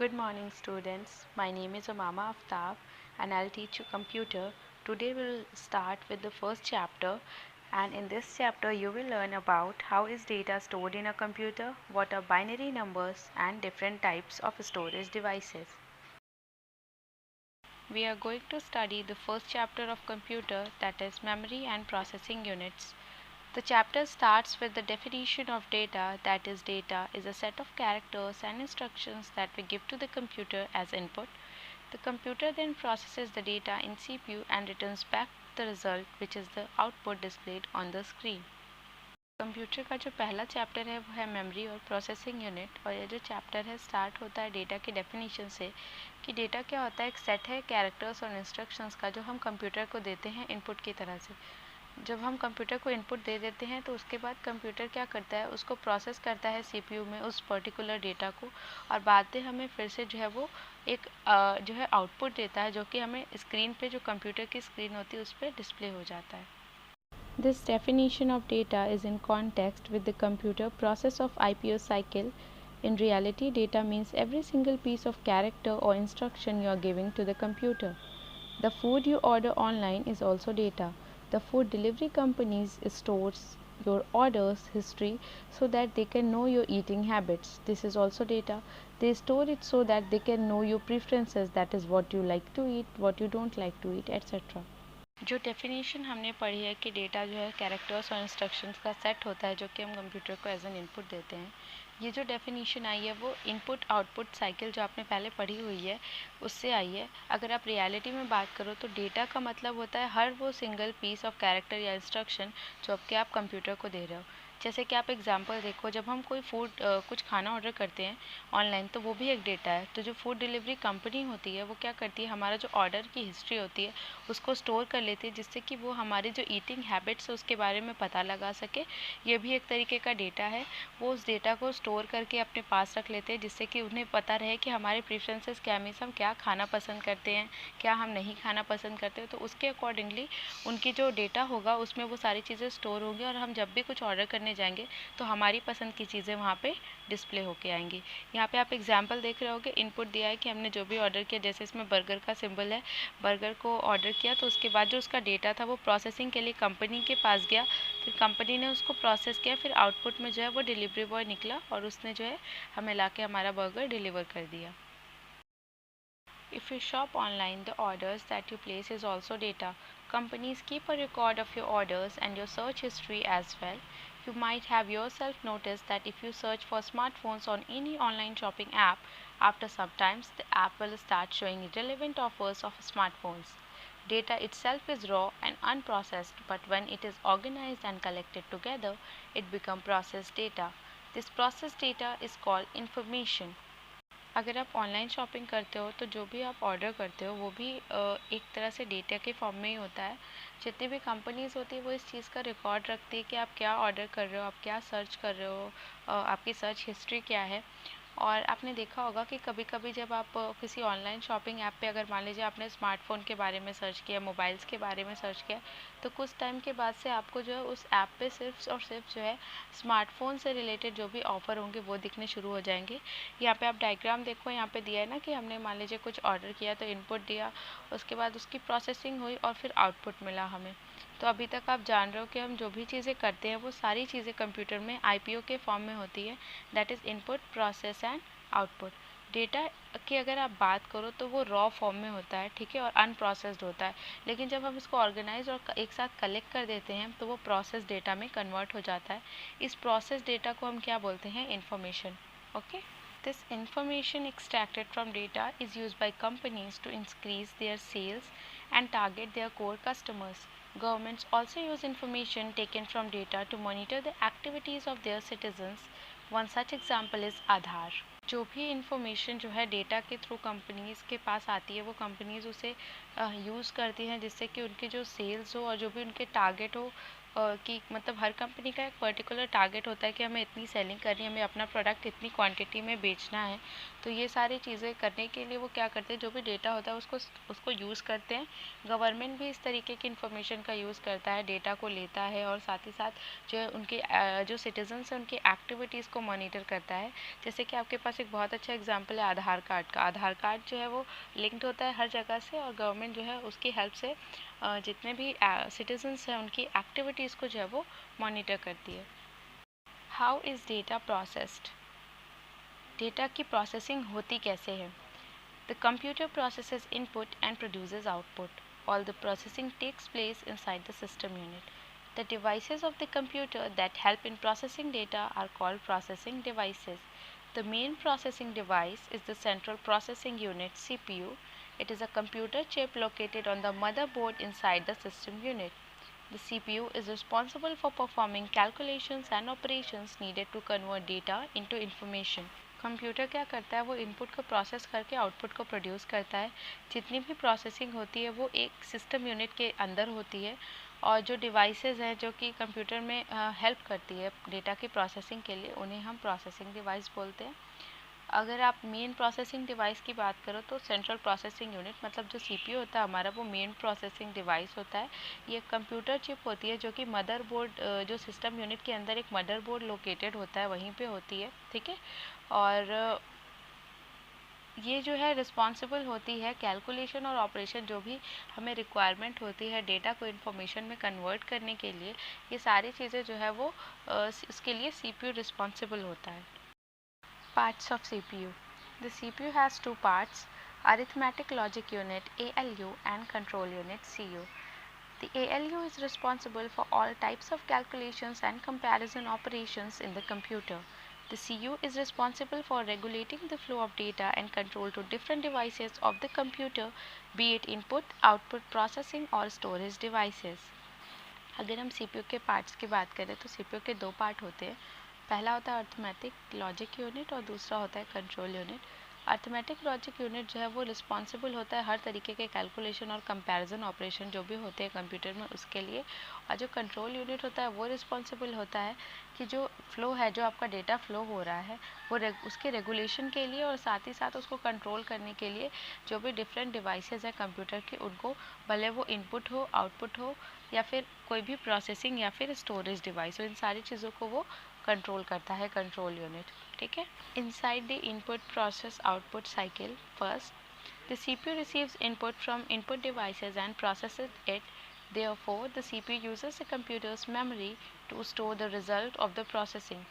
Good morning, students. My name is Umama Aftab and I'll teach you computer. Today we'll start with the first chapter, and in this chapter you will learn about how is data stored in a computer, what are binary numbers and different types of storage devices. We are going to study the first chapter of computer, that is memory and processing units. The chapter starts with the definition of data, that is, data is a set of characters and instructions that we give to the computer as input. The computer then processes the data in CPU and returns back the result, which is the output displayed on the screen. Computer का जो पहला chapter है वो है memory और processing unit, और ये जो चैप्टर है स्टार्ट होता है डेटा की डेफिनेशन से कि डेटा क्या होता है। एक सेट है कैरेक्टर्स और इंस्ट्रक्शंस का जो हम कंप्यूटर को देते हैं इनपुट की तरह से। जब हम कंप्यूटर को इनपुट दे देते हैं तो उसके बाद कंप्यूटर क्या करता है, उसको प्रोसेस करता है सीपीयू में उस पर्टिकुलर डेटा को, और बाद में हमें फिर से जो है वो एक जो है आउटपुट देता है, जो कि हमें स्क्रीन पे, जो कंप्यूटर की स्क्रीन होती है उस पर डिस्प्ले हो जाता है। This definition of data is in context with the computer process of IPO cycle. In reality, data means every single piece of character or instruction you are giving to the computer. The food you order online is also data. The food delivery companies stores your orders history so that they can know your eating habits. This is also data. They store it so that they can know your preferences, that is what you like to eat, what you don't like to eat, etc. जो definition हमने पढ़ी है कि data जो है characters और instructions का set होता है जो कि हम कंप्यूटर को एज एन इनपुट देते हैं। ये जो डेफिनेशन आई है वो इनपुट आउटपुट साइकिल जो आपने पहले पढ़ी हुई है उससे आई है। अगर आप रियलिटी में बात करो तो डेटा का मतलब होता है हर वो सिंगल पीस ऑफ कैरेक्टर या इंस्ट्रक्शन जो कि आप कंप्यूटर को दे रहे हो। जैसे कि आप एग्जांपल देखो, जब हम कोई कुछ खाना ऑर्डर करते हैं ऑनलाइन तो वो भी एक डेटा है। तो जो फूड डिलीवरी कंपनी होती है वो क्या करती है, हमारा जो ऑर्डर की हिस्ट्री होती है उसको स्टोर कर लेती है, जिससे कि वो हमारे जो ईटिंग हैबिट्स है उसके बारे में पता लगा सके। ये भी एक तरीके का डेटा है। वो उस डेटा को स्टोर करके अपने पास रख लेते हैं, जिससे कि उन्हें पता रहे कि हमारे प्रेफरेंसेस क्या, मीन्स हम क्या खाना पसंद करते हैं, क्या हम नहीं खाना पसंद करते हैं। तो उसके अकॉर्डिंगली उनकी जो डेटा होगा उसमें वो सारी चीज़ें स्टोर होंगी, और हम जब भी कुछ ऑर्डर करने जाएंगे तो हमारी पसंद की चीज़ें वहाँ पे डिस्प्ले होके आएंगी। यहाँ पे आप एग्जांपल देख रहे होगे, इनपुट दिया है कि हमने जो भी ऑर्डर किया, जैसे इसमें बर्गर का सिंबल है, बर्गर को ऑर्डर किया तो उसके बाद जो उसका डेटा था वो प्रोसेसिंग के लिए कंपनी के पास गया, फिर कंपनी ने उसको प्रोसेस किया, फिर आउटपुट में जो है वो डिलीवरी बॉय निकला और उसने जो है हमें लाके हमारा बर्गर डिलीवर कर दिया। If you shop online, the orders that you place is also data. Companies keep a record of your orders and your search history as well. You might have yourself noticed that if you search for smartphones on any online shopping app, after some time the app will start showing relevant offers of smartphones. Data itself is raw and unprocessed, but when it is organized and collected together, it becomes processed data. This processed data is called information. अगर आप online shopping करते हो तो जो भी आप order करते हो वो भी एक तरह से डेटा के फॉर्म में ही होता है। जितनी भी कंपनीज़ होती है वो इस चीज़ का रिकॉर्ड रखती है कि आप क्या ऑर्डर कर रहे हो, आप क्या सर्च कर रहे हो, आपकी सर्च हिस्ट्री क्या है। और आपने देखा होगा कि कभी कभी जब आप किसी ऑनलाइन शॉपिंग ऐप पे, अगर मान लीजिए आपने स्मार्टफ़ोन के बारे में सर्च किया, मोबाइल्स के बारे में सर्च किया, तो कुछ टाइम के बाद से आपको जो है उस ऐप पे सिर्फ और सिर्फ जो है स्मार्टफ़ोन से रिलेटेड जो भी ऑफ़र होंगे वो दिखने शुरू हो जाएंगे। यहाँ पे आप डायग्राम देखो, यहाँ पे दिया है ना कि हमने मान लीजिए कुछ ऑर्डर किया तो इनपुट दिया, उसके बाद उसकी प्रोसेसिंग हुई और फिर आउटपुट मिला हमें। तो अभी तक आप जान रहे हो कि हम जो भी चीज़ें करते हैं वो सारी चीज़ें कंप्यूटर में आईपीओ के फॉर्म में होती है, that is input, process and output. Data की अगर आप बात करो तो वो रॉ फॉर्म में होता है, ठीक है, और अनप्रोसेस्ड होता है। लेकिन जब हम इसको ऑर्गेनाइज और एक साथ कलेक्ट कर देते हैं तो वो प्रोसेस डेटा में कन्वर्ट हो जाता है। इस प्रोसेस डेटा को हम क्या बोलते हैं, information. Okay, this information extracted from data is used by companies to increase their sales and target their core customers. Governments also use information taken from data to monitor the activities of their citizens. One such example is Aadhaar. जो भी information जो है data के through companies के पास आती है वो companies उसे यूज़ करती हैं, जिससे कि उनके जो सेल्स हो और जो भी उनके टारगेट हो कि मतलब हर कंपनी का एक पर्टिकुलर टारगेट होता है कि हमें इतनी सेलिंग करनी है, हमें अपना प्रोडक्ट इतनी क्वांटिटी में बेचना है। तो ये सारी चीज़ें करने के लिए वो क्या करते हैं, जो भी डेटा होता है उसको यूज़ करते हैं। गवर्नमेंट भी इस तरीके की इन्फॉर्मेशन का यूज़ करता है, डेटा को लेता है और साथ ही साथ जो है उनके जो सिटीजन्स हैं उनकी एक्टिविटीज़ को मॉनिटर करता है। जैसे कि आपके पास एक बहुत अच्छा एग्जाम्पल है आधार कार्ड का। आधार कार्ड जो है वो लिंक्ड होता है हर जगह से और गवर्नमेंट जो है उसकी हेल्प से जितने भी सिटीजन्स हैं उनकी एक्टिविटीज़ को जो है वो मॉनिटर करती है। How is data processed? Data की प्रोसेसिंग होती कैसे है? The computer processes input and produces output. All the processing takes place inside the system unit. The devices of the computer that help in processing data are called processing devices. The main processing device is the central processing unit CPU. It is a computer chip located on the motherboard inside the system unit. The CPU is responsible for performing calculations and operations needed to convert data into information. Computer क्या करता है, वो input को process करके output को produce करता है। जितनी भी प्रोसेसिंग होती है वो एक सिस्टम यूनिट के अंदर होती है और जो डिवाइसेस हैं जो कि कंप्यूटर में हेल्प करती है डेटा की प्रोसेसिंग के लिए, उन्हें हम प्रोसेसिंग डिवाइस बोलते हैं। अगर आप मेन प्रोसेसिंग डिवाइस की बात करो तो सेंट्रल प्रोसेसिंग यूनिट मतलब जो सीपीयू होता है हमारा, वो मेन प्रोसेसिंग डिवाइस होता है। ये कंप्यूटर चिप होती है जो कि मदरबोर्ड, जो सिस्टम यूनिट के अंदर एक मदरबोर्ड लोकेटेड होता है वहीं पे होती है, ठीक है। और ये जो है रिस्पॉन्सिबल होती है कैलकुलेशन और ऑपरेशन, जो भी हमें रिक्वायरमेंट होती है डेटा को इन्फॉर्मेशन में कन्वर्ट करने के लिए, ये सारी चीज़ें जो है वो इसके लिए सीपीयू रिस्पॉन्सिबल होता है। Parts of CPU. The CPU has two parts: Arithmetic Logic Unit ALU and Control Unit CU. The ALU is responsible for all types of calculations and comparison operations in the computer. The CU is responsible for regulating the flow of data and control to different devices of the computer, be it input, output processing or storage devices. अगर हम CPU के parts की बात करें तो CPU के दो part होते हैं। पहला होता है अर्थमेटिक लॉजिक यूनिट और दूसरा होता है control unit. Arithmetic logic unit जो है वो रिस्पॉन्सिबल होता है हर तरीके के कैलकुलेशन और कंपैरिजन ऑपरेशन जो भी होते हैं कंप्यूटर में उसके लिए। और जो कंट्रोल यूनिट होता है वो रिस्पॉन्सिबल होता है कि जो फ्लो है, जो आपका डेटा फ्लो हो रहा है वो उसके रेगुलेशन के लिए और साथ ही साथ उसको कंट्रोल करने के लिए जो भी डिफरेंट डिवाइसेस हैं कंप्यूटर के, उनको भले वो इनपुट हो, आउटपुट हो या फिर कोई भी प्रोसेसिंग या फिर स्टोरेज डिवाइस हो, इन सारी चीज़ों को वो कंट्रोल करता है कंट्रोल यूनिट, ठीक है। Inside the input process output cycle, first the CPU receives input from input devices and processes it. Therefore, the CPU uses the computer's memory to store the result of the processing.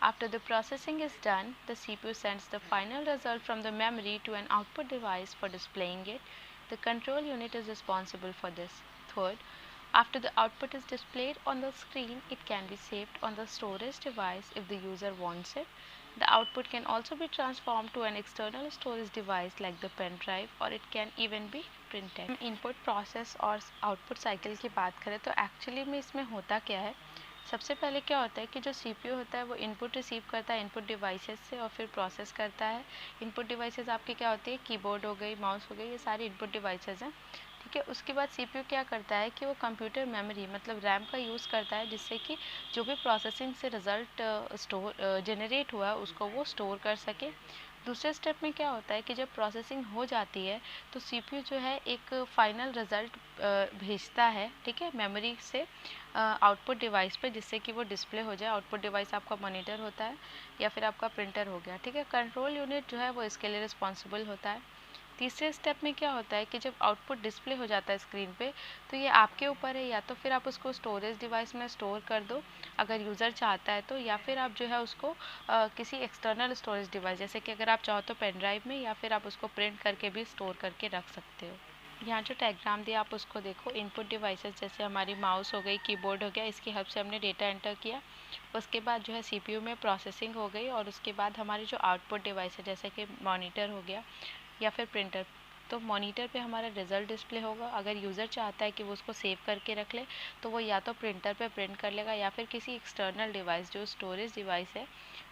After the processing is done, the CPU sends the final result from the memory to an output device for displaying it. The control unit is responsible for this. Third, after the output is displayed on the screen, it can be saved on the storage device if the user wants it. The output can also be transformed to an external storage device like the pen drive, or it can even be printed. Input process और output cycle की बात करें तो actually में इसमें होता क्या है, सबसे पहले क्या होता है कि जो CPU होता है वो इनपुट रिसीव करता है इनपुट डिवाइसेस से और फिर प्रोसेस करता है। इनपुट डिवाइसेस आपकी क्या होती है, कीबोर्ड हो गई, माउस हो गई, ये सारी इनपुट डिवाइसेस हैं, ठीक है। उसके बाद CPU क्या करता है कि वो कंप्यूटर मेमोरी मतलब रैम का यूज़ करता है, जिससे कि जो भी प्रोसेसिंग से रिज़ल्ट जनरेट हुआ है उसको वो स्टोर कर सके। दूसरे स्टेप में क्या होता है कि जब प्रोसेसिंग हो जाती है तो CPU जो है एक फ़ाइनल रिज़ल्ट भेजता है, ठीक है, मेमोरी से आउटपुट डिवाइस पे, जिससे कि वो डिस्प्ले हो जाए। आउटपुट डिवाइस आपका मॉनिटर होता है या फिर आपका प्रिंटर हो गया, ठीक है। कंट्रोल यूनिट जो है वो इसके लिए रिस्पॉन्सिबल होता है। तीसरे स्टेप में क्या होता है कि जब आउटपुट डिस्प्ले हो जाता है स्क्रीन पे, तो ये आपके ऊपर है, या तो फिर आप उसको स्टोरेज डिवाइस में स्टोर कर दो अगर यूज़र चाहता है तो, या फिर आप जो है उसको किसी एक्सटर्नल स्टोरेज डिवाइस, जैसे कि अगर आप चाहो तो पेन ड्राइव में, या फिर आप उसको प्रिंट करके भी स्टोर करके रख सकते हो। यहाँ जो डायग्राम दिया आप उसको देखो। इनपुट डिवाइसेस जैसे हमारी माउस हो गई, कीबोर्ड हो गया, इसकी हेल्प से हमने डेटा एंटर किया। उसके बाद जो है CPU में प्रोसेसिंग हो गई और उसके बाद हमारी जो आउटपुट डिवाइस है जैसे कि मॉनिटर हो गया या फिर प्रिंटर, तो मॉनिटर पे हमारा रिज़ल्ट डिस्प्ले होगा। अगर यूज़र चाहता है कि वो उसको सेव करके रख ले तो वो या तो प्रिंटर पे प्रिंट कर लेगा या फिर किसी एक्सटर्नल डिवाइस जो स्टोरेज डिवाइस है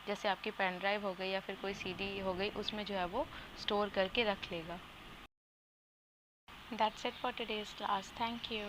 जैसे आपकी पेन ड्राइव हो गई या फिर कोई CD हो गई, उसमें जो है वो स्टोर करके रख लेगा। That's it for today's class. Thank you.